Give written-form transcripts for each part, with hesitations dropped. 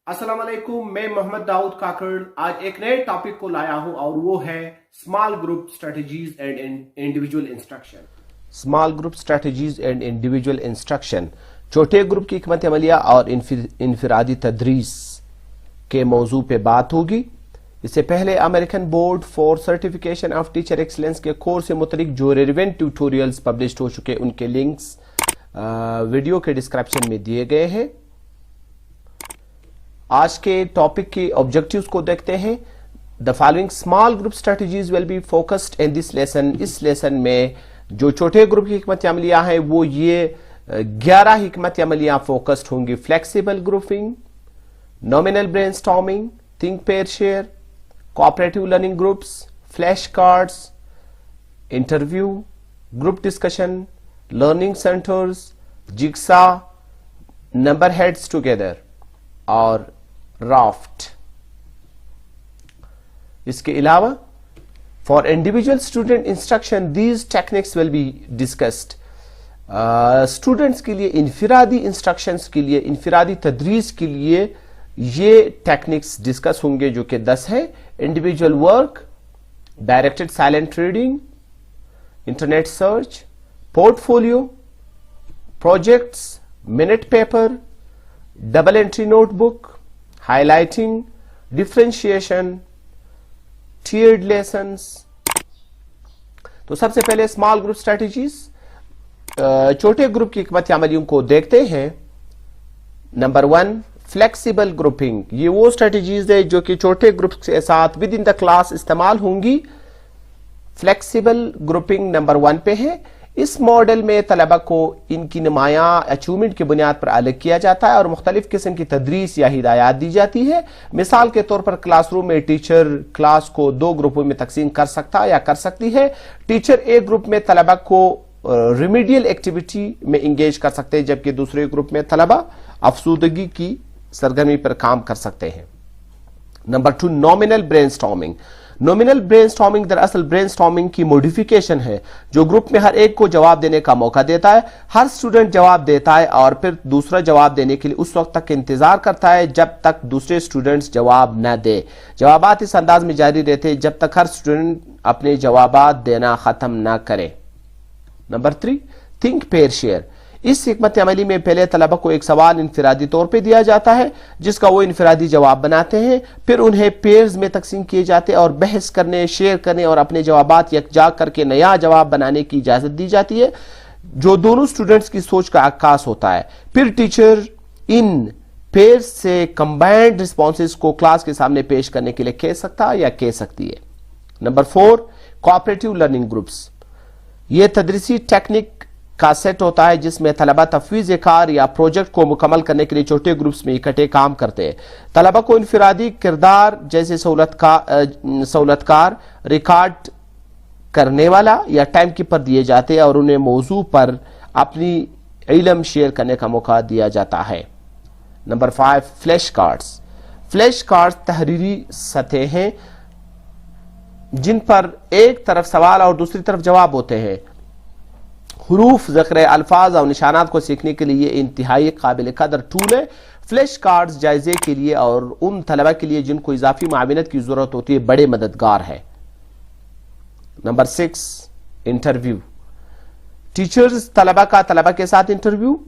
अस्सलाम वालेकुम, मैं मोहम्मद दाऊद काकड़ आज एक नए टॉपिक को लाया हूं और वो है small group strategies and individual instruction. Small group strategies and individual instruction छोटे ग्रुप की हिकमत अमलिया और इनफिरादी तदरीस के मौजू पे बात होगी। इससे पहले American board for certification of teacher excellence के कोर्स से मुतलिक जो रेलेवेंट ट्यूटोरियल्स पब्लिश हो चुके उनके लिंक्स वीडियो के डिस्क्रिप्शन में दिए गए हैं। आज के टॉपिक के ऑब्जेक्टिव्स को देखते हैं। The following small group strategies will be focused in this lesson. इस लेसन में जो छोटे ग्रुप की हिकमत अमलियां हैं वो ये 11 हिकमत अमलियां फोकस्ड होंगी। Flexible grouping, nominal brainstorming, think pair share, cooperative learning groups, flash cards, interview, group discussion, learning centres, jigsaw, number heads together और राफ्ट। इसके अलावा for individual student instruction these techniques will be discussed. Students के लिए इनफिरादी instructions के लिए, इनफिरादी तदरीस के लिए ये टेक्निक्स डिस्कस होंगे जो कि 10 है। Individual work, directed silent reading, internet search, portfolio, projects, minute paper, double entry notebook, highlighting, differentiation, tiered lessons. तो सबसे पहले स्मॉल ग्रुप स्ट्रेटजीज, छोटे ग्रुप की हिकमत अमलियों को देखते हैं। Number 1, flexible grouping. ये वो स्ट्रेटजीज है जो कि छोटे ग्रुप के साथ विद इन द क्लास इस्तेमाल होंगी। फ्लेक्सिबल ग्रुपिंग नंबर 1 पे है। इस मॉडल में तलबा को इनकी नुमायां अचीवमेंट की बुनियाद पर अलग किया जाता है और मुख्तलिफ किस्म की तदरीस या हिदायत दी जाती है। मिसाल के तौर पर क्लासरूम में टीचर क्लास को 2 ग्रुपों में तकसीम कर सकता है या कर सकती है। टीचर एक ग्रुप में तलबा को रिमीडियल एक्टिविटी में इंगेज कर सकते हैं, जबकि दूसरे ग्रुप में तलबा अफसूदगी की सरगर्मी पर काम कर सकते हैं। Number 2, nominal brainstorming. Nominal brainstorming दरअसल ब्रेनस्टॉर्मिंग की मॉडिफिकेशन है जो ग्रुप में हर एक को जवाब देने का मौका देता है। हर स्टूडेंट जवाब देता है और फिर दूसरा जवाब देने के लिए उस वक्त तक इंतजार करता है जब तक दूसरे स्टूडेंट्स जवाब न दे। जवाबात इस अंदाज में जारी रहते हैं जब तक हर स्टूडेंट अपने जवाबात देना खत्म न करे। Number 3, think pair share. इस हिकमत अमली में पहले तलबा को एक सवाल इनफिरादी तौर पे दिया जाता है जिसका वो इनफिरादी जवाब बनाते हैं, फिर उन्हें पेयर्स में तकसीम किए जाते हैं और बहस करने, शेयर करने और अपने जवाबात यकजा करके नया जवाब बनाने की इजाजत दी जाती है जो दोनों स्टूडेंट्स की सोच का अक्कास होता है। फिर टीचर इन पेयर्स से कंबाइंड रिस्पॉन्सेस को क्लास के सामने पेश करने के लिए कह सकता है या कह सकती है। Number 4, cooperative learning groups. यह तदरीसी टेक्निक का सेट होता है जिसमें तलबा तफवीज़ कार या प्रोजेक्ट को मुकम्मल करने के लिए छोटे ग्रुप्स में इकट्ठे काम करते हैं। तलबा को इनफिरादी किरदार जैसे सहूलतकार, रिकॉर्ड करने वाला या टाइम कीपर दिए जाते हैं और उन्हें मौजू पर अपनी इल्म शेयर करने का मौका दिया जाता है। Number 5, flash cards. Flash cards तहरीरी सतह हैं जिन पर एक तरफ सवाल और दूसरी तरफ जवाब होते हैं। हुरूफ, ज़िक्र, अल्फाज और निशानात को सीखने के लिए इंतहाई काबिल कदर टूल है। फ्लैश कार्ड्स जायजे के लिए और उन तलबा के लिए जिनको इजाफी माविनत की जरूरत होती है बड़े मददगार है। Number 6, interview. टीचर्स तलबा के साथ इंटरव्यू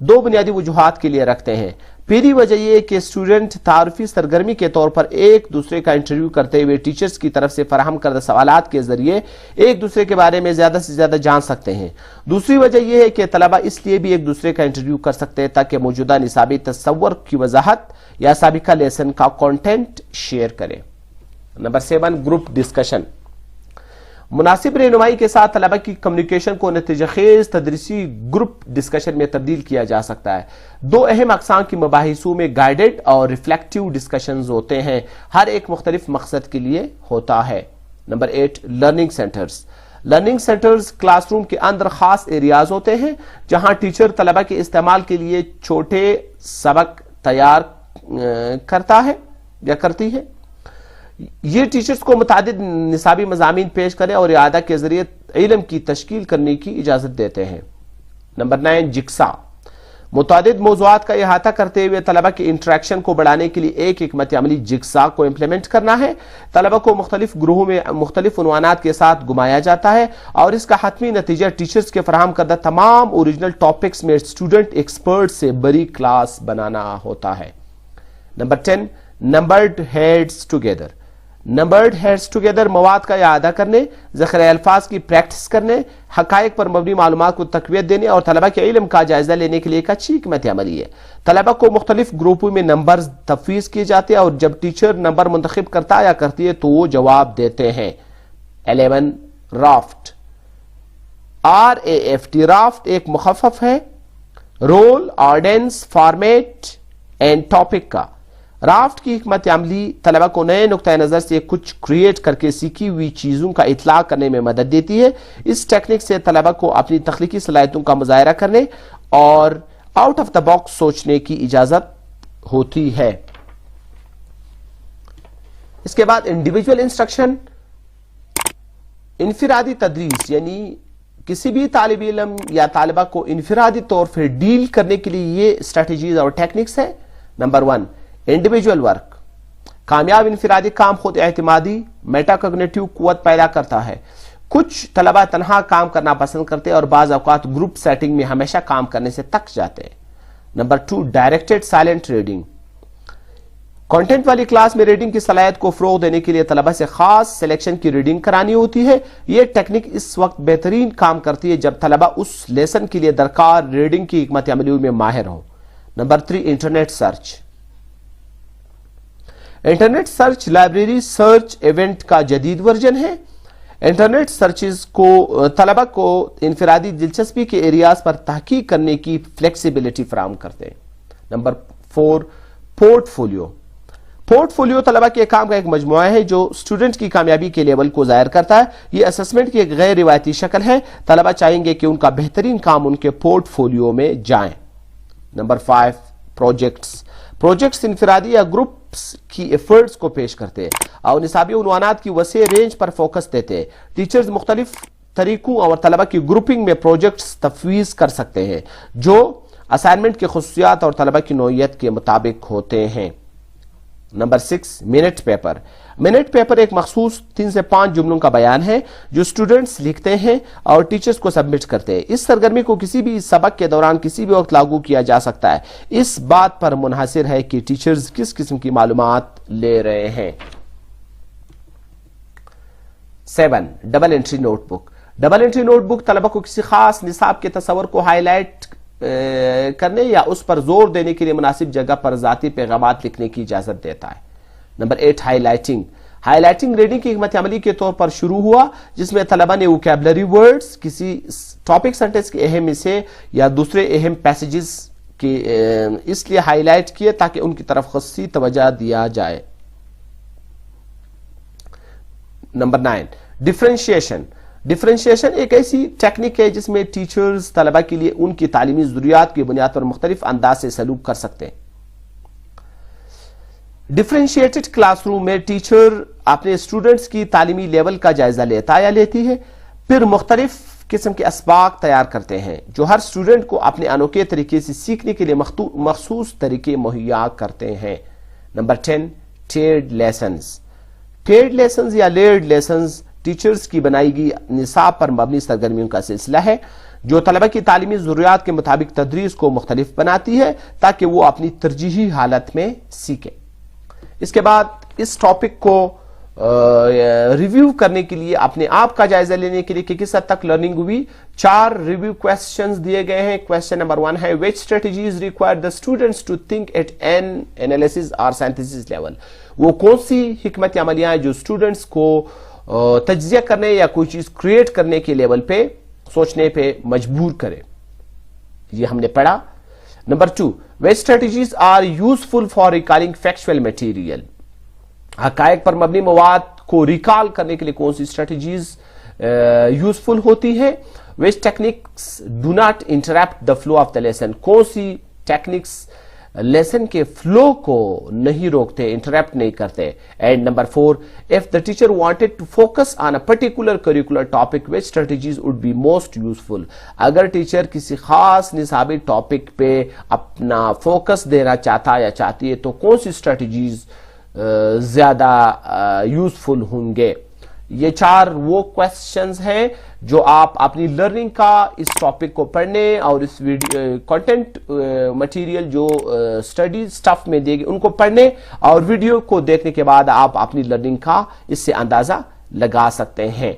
2 बुनियादी वजूहात के लिए रखते हैं। पहली वजह यह कि स्टूडेंट तारुफी सरगर्मी के तौर पर एक दूसरे का इंटरव्यू करते हुए टीचर्स की तरफ से फराहम करदा सवालात के जरिए एक दूसरे के बारे में ज्यादा से ज्यादा जान सकते हैं। दूसरी वजह यह है कि तलबा इसलिए भी एक दूसरे का इंटरव्यू कर सकते हैं ताकि मौजूदा निसाबी तस्वर की वजाहत या साबिका लेसन का कंटेंट शेयर करें। Number 7, group discussion. मुनासिब रहनुमाई के साथ तलबा की कम्युनिकेशन को नतीजखेज तदरीसी ग्रुप डिस्कशन में तब्दील किया जा सकता है। 2 अहम अक़साम की मबाहिसों में गाइडेड और रिफ्लेक्टिव डिस्कशंस होते हैं, हर एक मुख्तलिफ मकसद के लिए होता है। Number 8, learning centres. Learning centres classroom के अंदर खास एरियाज होते हैं जहां टीचर तलबा के इस्तेमाल के लिए छोटे सबक तैयार करता है या करती है। ये टीचर्स को मुतादिद निसाबी मज़ामीन पेश करें और इआदा के जरिए इल्म की तश्कील करने की इजाजत देते हैं। नंबर 9, जिक्सा। मुतादिद मौज़ूआत का अहाता करते हुए तलबा के इंटरेक्शन को बढ़ाने के लिए एक हिकमत अमली जिगसा को इम्प्लीमेंट करना है। तलबा को मुख्तलिफ ग्रुहों में मुख्तलिफ उन्वानात के साथ घुमाया जाता है और इसका हतमी नतीजा टीचर्स के फराहम करदा तमाम ओरिजिनल टॉपिक्स में स्टूडेंट एक्सपर्ट से बड़ी क्लास बनाना होता है। Number 10, numbered heads together. Numbered heads together मवाद का यादा करने, ज़ख़ीरे अल्फाज की प्रैक्टिस करने, हक़ाइक़ पर मबनी मालूमात को तक़वियत देने और तलबा के इल्म का जायज़ा लेने के लिए एक अच्छी हिकमत अमली है। तलबा को मुख्तलिफ ग्रुपों में नंबर तफ़वीज़ किए जाते हैं और जब टीचर नंबर मुंतखब करता या करती है तो वो जवाब देते हैं। 11, राफ्ट। RAFT, राफ्ट एक मुख़फ़्फ़फ़ है रोल, ऑर्डेंस, फॉर्मेट एंड टॉपिक का। राफ्ट की हिकमत अमली तलबा को नए नुक्ता नज़र से कुछ क्रिएट करके सीखी हुई चीज़ों का इतलाक़ करने में मदद देती है। इस टेक्निक से तलबा को अपनी तख्लीकी सलाहियतों का मुज़ाहरा करने और आउट ऑफ द बॉक्स सोचने की इजाज़त होती है। इसके बाद इंडिविजुअल इंस्ट्रक्शन। इनफिरादी तदरीस यानी किसी भी तालिब इल्म या तालिबा को इनफिरादी तौर पर डील करने के लिए ये स्ट्रेटजीज और टेक्निक्स है। Number 1, individual work. कामयाब इनफिरादी काम खुद एतमादी मेटाकोग्निटिव कुव्वत पैदा करता है। कुछ तलबा तनहा काम करना पसंद करते हैं और बाज़ औक़ात ग्रुप सेटिंग में हमेशा काम करने से थक जाते हैं। Number 2, directed silent reading. Content वाली क्लास में रीडिंग की सलाहियत को फ़रोग़ देने के लिए तलबा से खास सिलेक्शन की रीडिंग करानी होती है। यह टेक्निक इस वक्त बेहतरीन काम करती है जब तलबा उस लेसन के लिए दरकार रीडिंग की हिकमत अमली में माहिर हो। Number 3, internet search. Internet search library search event का जदीद वर्जन है। इंटरनेट सर्चेस को तलबा को इनफिरादी दिलचस्पी के एरियाज पर तहकीक करने की फ्लेक्सिबिलिटी फराहम करते हैं। Number 4, portfolio. पोर्टफोलियो तलबा के काम का एक मजमुआ है जो स्टूडेंट की कामयाबी के लेवल को जाहिर करता है। यह असेसमेंट की एक गैर रिवायती शक्ल है। तलबा चाहेंगे कि उनका बेहतरीन काम उनके पोर्टफोलियो में जाए। Number 5, projects. प्रोजेक्ट्स इनफिरादी या ग्रुप्स की एफर्ट्स को पेश करते हैं और निसाबी उन्वानात की वसी रेंज पर फोकस देते हैं। टीचर्स मुख्तलिफ तरीकों और तलबा की ग्रुपिंग में प्रोजेक्ट्स तफवीज़ कर सकते हैं जो असाइनमेंट की खुसूसियात और तलबा की नौइयत के मुताबिक होते हैं। Number 6, minute paper. Minute paper एक मखसूस 3 से 5 जुमलों का बयान है जो स्टूडेंट्स लिखते हैं और टीचर्स को सबमिट करते हैं। इस सरगर्मी को किसी भी सबक के दौरान किसी भी वक्त लागू किया जा सकता है। इस बात पर मुनहसिर है कि टीचर्स किस किस्म की मालूमात ले रहे हैं। 7, double entry notebook. Double entry notebook तलबा को किसी खास निसाब के तस्वर को हाईलाइट करने या उस पर जोर देने के लिए मुनासिब जगह पर जाती पैगामात लिखने की इजाजत देता है। Number 8, highlighting. हाईलाइटिंग रीडिंग की हिकमत अमली के तौर पर शुरू हुआ जिसमें तलबा ने वोकैबुलरी वर्ड्स किसी टॉपिक सेंटेंस के अहम हिस्से या दूसरे अहम पैसेजेस के इसलिए हाईलाइट किए ताकि उनकी तरफ खासी तवज्जो दिया जाए। Number 9, differentiation. डिफरेंशिएशन एक ऐसी टेक्निक है जिसमें टीचर्स तलबा के लिए उनकी तालीमी ज़रूरियात की बुनियाद पर मुख्तलिफ अंदाज से सलूक कर सकते हैं। डिफरेंशिएटेड क्लासरूम में टीचर अपने स्टूडेंट्स की तालीमी लेवल का जायजा लेता या लेती है, फिर मुख्तलिफ किस्म के असबाक तैयार करते हैं जो हर स्टूडेंट को अपने अनोखे तरीके से सीखने के लिए मखसूस तरीके मुहैया करते हैं। Number 10, Ted lessons. Ted lessons या लेयर्ड लेसन्स टीचर्स की बनाई गई निसाब पर मबनी सरगर्मियों का सिलसिला है जो तलबा की तालीमी ज़रूरियात के मुताबिक तदरीस को मुख्तलिफ बनाती है ताकि वो अपनी तरजीही हालत में सीखे। इसके बाद इस टॉपिक को रिव्यू करने के लिए अपने आप का जायजा लेने के लिए कि किस हद तक लर्निंग हुई 4 रिव्यू क्वेश्चंस दिए गए हैं। क्वेश्चन नंबर 1 है which strategies require the students to think at an analysis और सिंथेसिस लेवल। वो कौन सी हिकमत अमलियां हैं जो स्टूडेंट्स को तज्जिया करने या कोई चीज क्रिएट करने के लेवल पे सोचने पे मजबूर करे, ये हमने पढ़ा। Number 2, which strategies are useful for recalling factual material. हकायक पर मबनी मवाद को रिकॉल करने के लिए कौन सी स्ट्रेटजीज यूजफुल होती है। Which techniques do not interrupt the flow of the lesson. कौन सी टेक्निक्स लेसन के फ्लो को नहीं रोकते, इंटरप्ट नहीं करते. And number 4, if the teacher wanted to focus on a particular curricular topic, which strategies would be most useful? अगर teacher किसी खास निसाबी टॉपिक पे अपना फोकस देना चाहता या चाहती है तो कौन सी स्ट्रेटजीज ज्यादा यूजफुल होंगे? ये 4 वो क्वेश्चंस हैं जो आप अपनी लर्निंग का इस टॉपिक को पढ़ने और इस वीडियो कंटेंट मटेरियल जो स्टडी स्टफ में देगी उनको पढ़ने और वीडियो को देखने के बाद आप अपनी लर्निंग का इससे अंदाजा लगा सकते हैं.